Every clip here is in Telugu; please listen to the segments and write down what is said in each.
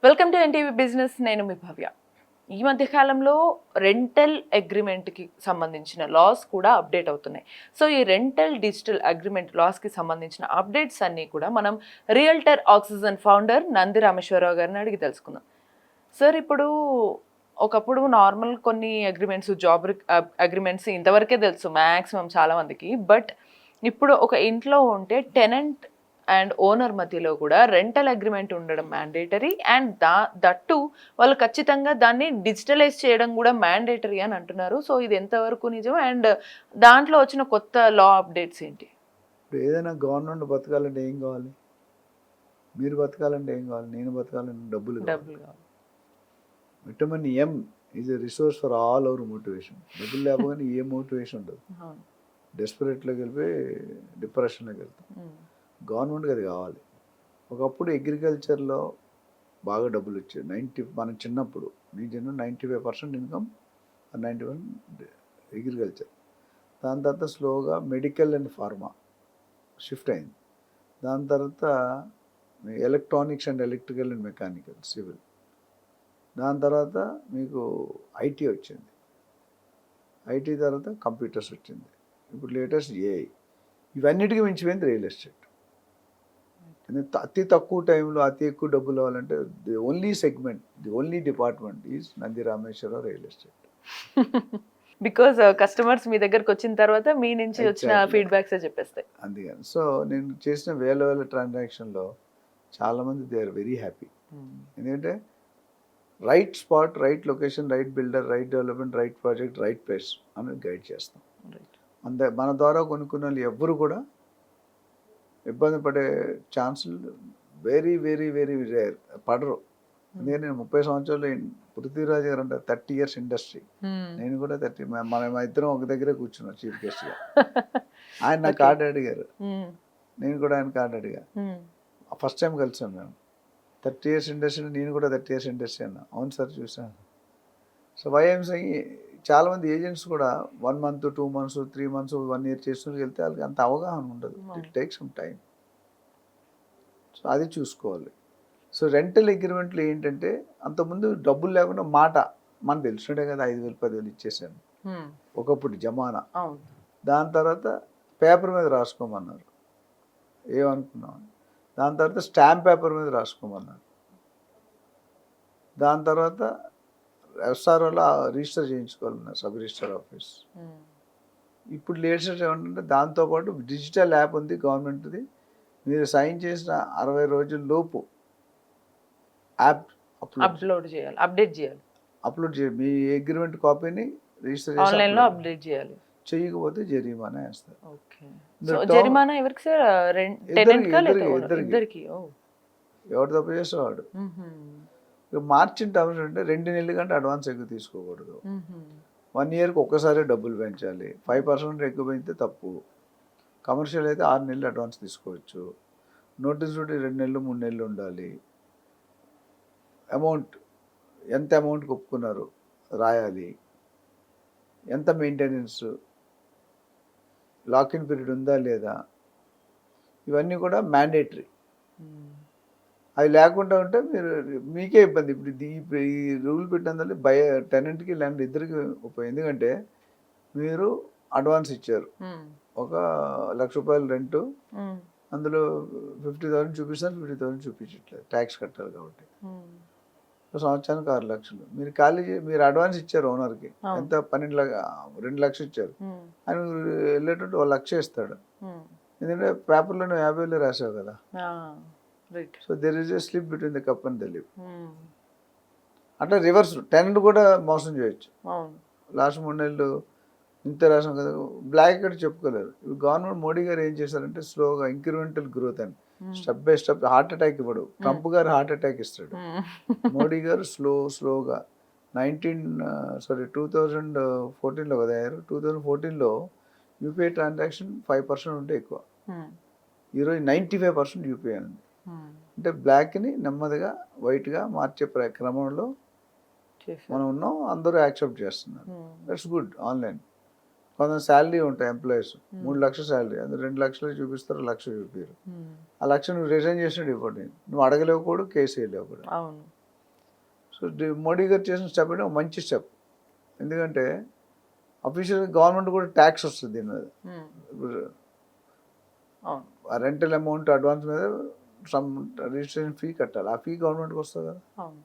Welcome to NTV business. నేను మీ భవ్య. ఈ మధ్య కాలంలో రెంటల్ అగ్రిమెంట్కి సంబంధించిన లాస్ కూడా అప్డేట్ అవుతున్నాయి. సో ఈ రెంటల్ డిజిటల్ అగ్రిమెంట్ లాస్కి సంబంధించిన అప్డేట్స్ అన్నీ కూడా మనం realtor oxygen founder Nandi Rameshwar Rao గారిని అడిగి తెలుసుకుందాం. సార్, ఇప్పుడు ఒకప్పుడు నార్మల్ కొన్ని అగ్రిమెంట్స్, జాబ్ అగ్రిమెంట్స్ ఇంతవరకే తెలుసు మ్యాక్సిమం చాలా మందికి. బట్ ఇప్పుడు ఒక ఇంట్లో ఉంటే టెనెంట్ అండ్ ఓనర్ మధ్యలో కూడా రెంటల్ అగ్రిమెంట్ ఉండడం మ్యాండేటరీ, అండ్ దట్టు వాళ్ళు ఖచ్చితంగా దాన్ని డిజిటలైజ్ చేయడం కూడా మ్యాండేటరీ అని అంటున్నారు. సో ఇది ఎంతవరకు నిజం, అండ్ దాంట్లో వచ్చిన కొత్త లా అప్డేట్స్ ఏంటి? ఇప్పుడు ఏదైనా గవర్నమెంట్ బతకాలంటే ఏం కావాలి? మీరు బతకాలంటే ఏం కావాలి? నేను బతకాలంటే డబ్బులు కావాలి. Vitamin M is a resource for all our motivation. డబ్బులు లేకపోతే ఏ మోటివేషన్ ఉండదు. డెస్పరేట్లోకి వెళ్ళిపోయి డిప్రెషన్లోకి వెళ్తాం. గవర్నమెంట్కి అది కావాలి. ఒకప్పుడు అగ్రికల్చర్లో బాగా డబ్బులు వచ్చాయి. మన చిన్నప్పుడు నేను చిన్న 95% ఇన్కమ్ 91 అగ్రికల్చర్. దాని తర్వాత స్లోగా మెడికల్ అండ్ ఫార్మా షిఫ్ట్ అయింది. దాని తర్వాత electronics and electrical and mechanical civil. దాని తర్వాత మీకు ఐటీ వచ్చింది. ఐటీ తర్వాత కంప్యూటర్స్ వచ్చింది. ఇప్పుడు లేటెస్ట్ ఏఐ. ఇవన్నిటికీ మించిపోయింది రియల్ ఎస్టేట్. అతి తక్కువ టైంలో అతి ఎక్కువ డబ్బులు అవ్వాలంటే the only segment, the only department is Nandi Rameshwararao real estate. Because customers మీ దగ్గరకు వచ్చిన తర్వాత మీ నుంచి వచ్చిన ఫీడ్బ్యాక్స్ చెప్పేస్తాయి. అందుకని సో నేను చేసిన వేల ట్రాన్సాక్షన్లో చాలామంది దే ఆర్ వెరీ హ్యాపీ. ఎందుకంటే right spot, right location, right builder, right development, right project, right place అనేది గైడ్ చేస్తాం. మన ద్వారా కొనుక్కున్న వాళ్ళు ఎవ్వరు కూడా ఇబ్బంది పడే ఛాన్సులు వెరీ వెరీ వెరీ రేర్, పడరు. అందుకని నేను 30 సంవత్సరాలు పృథ్వీరాజ్ గారు అంటే 30 years ఇండస్ట్రీ. నేను కూడా 30. మన ఇద్దరం ఒక దగ్గరే కూర్చున్నాం చీఫ్ గెస్ట్గా. ఆయన నా కార్డు అడిగారు, నేను కూడా ఆయన కార్డు అడిగా. ఫస్ట్ టైం కలిసాం మేము. 30 years ఇండస్ట్రీ, నేను కూడా 30 years ఇండస్ట్రీ అన్నా. అవును సార్ చూసాను. సో వైఎంసీ చాలామంది ఏజెంట్స్ కూడా 1 month, 2 months, 3 months, 1 year చేస్తూ వెళ్తే వాళ్ళకి అంత అవగాహన ఉండదు. It take some time. So అది చూసుకోవాలి. సో రెంటల్ అగ్రిమెంట్లు ఏంటంటే అంతకుముందు డబ్బులు లేకుండా మాట మనకు తెలిసినట్టే కదా, 5,000 10,000 ఇచ్చేసాను ఒకప్పుడు జమానా. దాని తర్వాత పేపర్ మీద రాసుకోమన్నారు, ఏమనుకున్నాం. దాని తర్వాత స్టాంప్ పేపర్ మీద రాసుకోమన్నారు. దాని తర్వాత ఎస్ఆర్ఓలో రిజిస్టర్ చేయించుకోవాలన్నారు, సబ్ రిజిస్టర్ ఆఫీస్. ఇప్పుడు లేటెస్ట్ ఏమంటే దాంతోపాటు డిజిటల్ యాప్ ఉంది గవర్నమెంట్ది. మీరు సైన్ చేసిన 60 రోజుల లోపు యాప్ అప్లోడ్ చేయాలి, అప్డేట్ చేయాలి. మీ అగ్రిమెంట్ కాపీని రిజిస్టర్ ఆన్లైన్లో అప్డేట్ చేయాలి. చేయకపోతే జరిమానా వేస్తారు. జరిమానా ఎవరికి సార్? ఇద్దరికి. ఎవరు తప్పు చేసేవాడు. మార్చిన టర్మ్స్ అంటే 2 నెలల కంటే అడ్వాన్స్ ఎక్కువ తీసుకోకూడదు. 1 yearకి ఒక్కసారి డబ్బులు పెంచాలి. 5% ఎక్కువ పెంచితే తప్పు. కమర్షియల్ అయితే 6 నెలలు అడ్వాన్స్ తీసుకోవచ్చు. నోటీస్ 2 నెలలు 3 నెలలు ఉండాలి. ఎంత అమౌంట్కి ఒప్పుకున్నారు రాయాలి. ఎంత మెయింటెనెన్స్, లాక్ ఇన్ పీరియడ్ ఉందా లేదా, ఇవన్నీ కూడా మ్యాండేటరీ. అవి లేకుండా ఉంటే మీకే ఇబ్బంది. ఇప్పుడు ఈ రూల్ పెట్టినందువల్ల టెనెంట్కి ల్యాండ్ ఇద్దరికి ఉపయోగం. ఎందుకంటే మీరు అడ్వాన్స్ ఇచ్చారు, ఒక ₹1,00,000 రెంటు, అందులో 50,000 చూపిస్తారు, 50,000 చూపించట్లేదు, ట్యాక్స్ కట్టాలి కాబట్టి. సంవత్సరానికి 6 లక్షలు మీరు అడ్వాన్స్ ఇచ్చారు ఓనర్కి. ఎంత 2 లక్షలు ఇచ్చారు. ఆయన వెళ్ళేటట్టు 1 లక్ష ఇస్తాడు. ఎందుకంటే పేపర్లో 50,000 రాసావు కదా. So there is a slip between the cup and the lip. అట్లా రివర్స్ టెనెంట్ కూడా మోసం చేయొచ్చు. లాస్ట్ 3 నెలలు ఇంత రాసాం కదా, బ్లాక్ ఇక్కడ చెప్పుకోలేరు. ఇప్పుడు గవర్నమెంట్ మోడీ గారు ఏం చేశారంటే స్లోగా ఇంక్రిమెంటల్ గ్రోత్ అని, step by step. Heart attack ఇవ్వడు, ట్రంప్ గారు హార్ట్ అటాక్ ఇస్తాడు. మోడీ గారు స్లోగా 2014లో కదా అయ్యారు. 2014లో యూపీఐ ట్రాన్సాక్షన్ 5% ఉంటే ఎక్కువ. ఈరోజు 95% యూపీఐ ఉంది. అంటే బ్లాక్ని నెమ్మదిగా వైట్గా మార్చే క్రమంలో మనం ఉన్నాం. అందరూ యాక్సెప్ట్ చేస్తున్నారు. That's good. ఆన్లైన్ కొంత శాలరీ ఉంటాయి ఎంప్లాయీస్, 3 లక్షల శాలరీ, అందులో 2 లక్షలు చూపిస్తారు, 1 లక్ష చూపించారు. ఆ 1 లక్ష నువ్వు రిజైన్ చేసినట్టు ఇవ్వండి. నువ్వు అడగలేవు కూడా, కేసు వేయలేవు కూడా. సో మోడీ గారు చేసిన స్టెప్ అంటే ఒక మంచి స్టెప్. ఎందుకంటే అఫీషియల్గా గవర్నమెంట్ కూడా ట్యాక్స్ వస్తుంది దీని మీద. ఇప్పుడు అవును. ఆ రెంటల్ అమౌంట్ అడ్వాన్స్ మీద సమ్ రిజిస్ట్రేషన్ ఫీ కట్టాలి. ఆ ఫీ గవర్నమెంట్కి వస్తుంది కదా, అవును.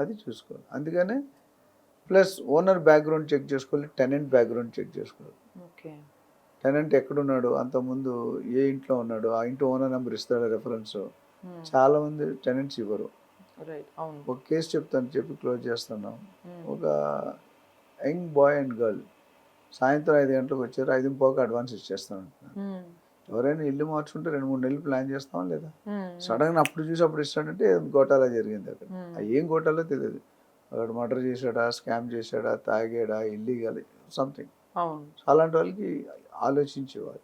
అది చూసుకోవాలి. అందుకనే ప్లస్ ఓనర్ బ్యాక్గ్రౌండ్ చెక్ చేసుకోవాలి, టెనెంట్ బ్యాక్గ్రౌండ్ చెక్ చేసుకోవాలి. ఓకే. టెనెంట్ ఎక్కడున్నాడు, అంతకుముందు ఏ ఇంట్లో ఉన్నాడు, ఆ ఇంటి ఓనర్ నెంబర్ ఇస్తాడు రెఫరెన్స్. చాలామంది టెనెంట్స్ ఇవ్వరు. రైట్. అవును. ఒక కేసు చెప్తాను, చెప్పి క్లోజ్ చేస్తున్నాం. ఒక యంగ్ బాయ్ అండ్ గర్ల్ సాయంత్రం 5 గంటలకు వచ్చారు, 5:15 అడ్వాన్స్ ఇచ్చేస్తాను అంటున్నారు. ఎవరైనా ఇల్లు మార్చుకుంటే 2-3 నెలలు ప్లాన్ చేస్తాం లేదా? సడన్గా అప్పుడు చూసి అప్పుడు ఇస్తాడంటే గోటాలా జరిగింది అక్కడ. ఏం గోటాలో తెలియదు. అక్కడ మర్డర్ చేశాడా, స్కామ్ చేశాడా, తాగాడా, ఇల్లీగల్ సంథింగ్. అవును. అలాంటి వాళ్ళకి ఆలోచించేవారు.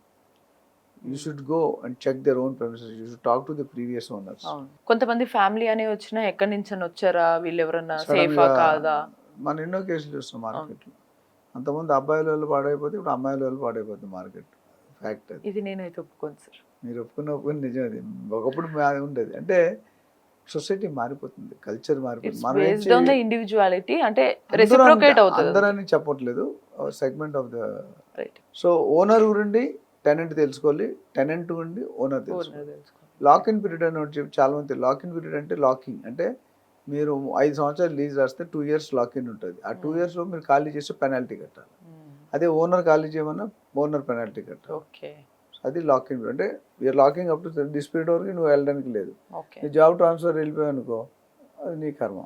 You should go and check their own premises. You should talk to the previous owners. అవును. కొంతమంది ఫ్యామిలీ అనే వచ్చినా ఎక్కడి నుంచి అని వచ్చారా, వీళ్ళు ఎవరన్నా సేఫా కాదా? మనం ఎన్నో కేసులు చూస్తాం మార్కెట్లో. అంతకుముందు అబ్బాయిల వాళ్ళు పాడైపోతే ఇప్పుడు అమ్మాయిల వాళ్ళు పాడైపోతుంది మార్కెట్. ఫ్యాక్ట్ అది. ఇది నేనైతే ఒప్పుకోను సార్. మీరు ఒప్పుకున్న నిజం అది. ఒకప్పుడు ఉండేది. అంటే సొసైటీ మారిపోతుంది, కల్చర్ మారిపోతుంది. మనం ఏం బేస్డ్ ఆన్ ద ఇండివిజువాలిటీ అంటే రెసిప్రోకేట్ అవుతుంది. అందరని చెప్పట్లేదు, segment of the. Right. So owner గురించి టెనెంట్ తెలుసుకోవాలి, టెనెంట్ గురించి ఓనర్ తెలుసుకోవాలి. లాక్ ఇన్ పీరియడ్ అని ఒకటి చెప్పి చాలా మంది. లాక్ ఇన్ పీరియడ్ అంటే లాకింగ్ అంటే మీరు 5 సంవత్సరాలు లీజ్ రాస్తే 2 years లాక్ ఇన్ ఉంటుంది. ఆ 2 yearsలో మీరు ఖాళీ చేస్తే పెనాల్టీ కట్టాలి. అదే ఓనర్ ఖాళీ చేయమన్నా ఓనర్ పెనాల్టీ కట్టాలి. ఓకే. అది లాక్ ఇన్ అంటే we're locking up to this period వరకు నువ్వు వెళ్ళడానికి లేదు. ఓకే. నీ జాబ్ ట్రాన్స్ఫర్ వెళ్ళిపోయావు అనుకో, అది నీ కర్మ.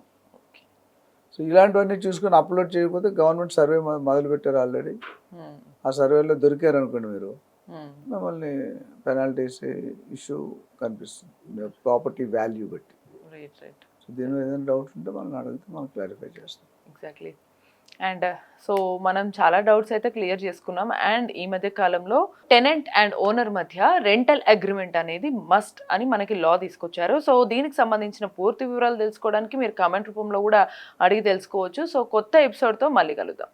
సో ఇలాంటివన్నీ చూసుకొని అప్లోడ్ చేయకపోతే గవర్నమెంట్ సర్వే మొదలు పెట్టారు ఆల్రెడీ. ఆ సర్వేలో దొరికారు అనుకోండి మీరు, మిమ్మల్ని పెనాల్టీస్ ఇష్యూ కనిపిస్తుంది ప్రాపర్టీ వాల్యూ బట్టి. రైట్. రైట్. సో దీని మీద ఏదైనా డౌట్ ఉంటే మనం అడిగితే మనం క్లారిఫై చేస్తాం. ఎగ్జాక్ట్లీ. అండ్ సో మనం చాలా డౌట్స్ అయితే క్లియర్ చేసుకున్నాం. అండ్ ఈ మధ్య కాలంలో టెనెంట్ అండ్ ఓనర్ మధ్య రెంటల్ అగ్రిమెంట్ అనేది మస్ట్ అని మనకి లా తీసుకొచ్చారు. సో దీనికి సంబంధించిన పూర్తి వివరాలు తెలుసుకోవడానికి మీరు కామెంట్ రూపంలో కూడా అడిగి తెలుసుకోవచ్చు. సో కొత్త ఎపిసోడ్తో మళ్ళీ కలుద్దాం.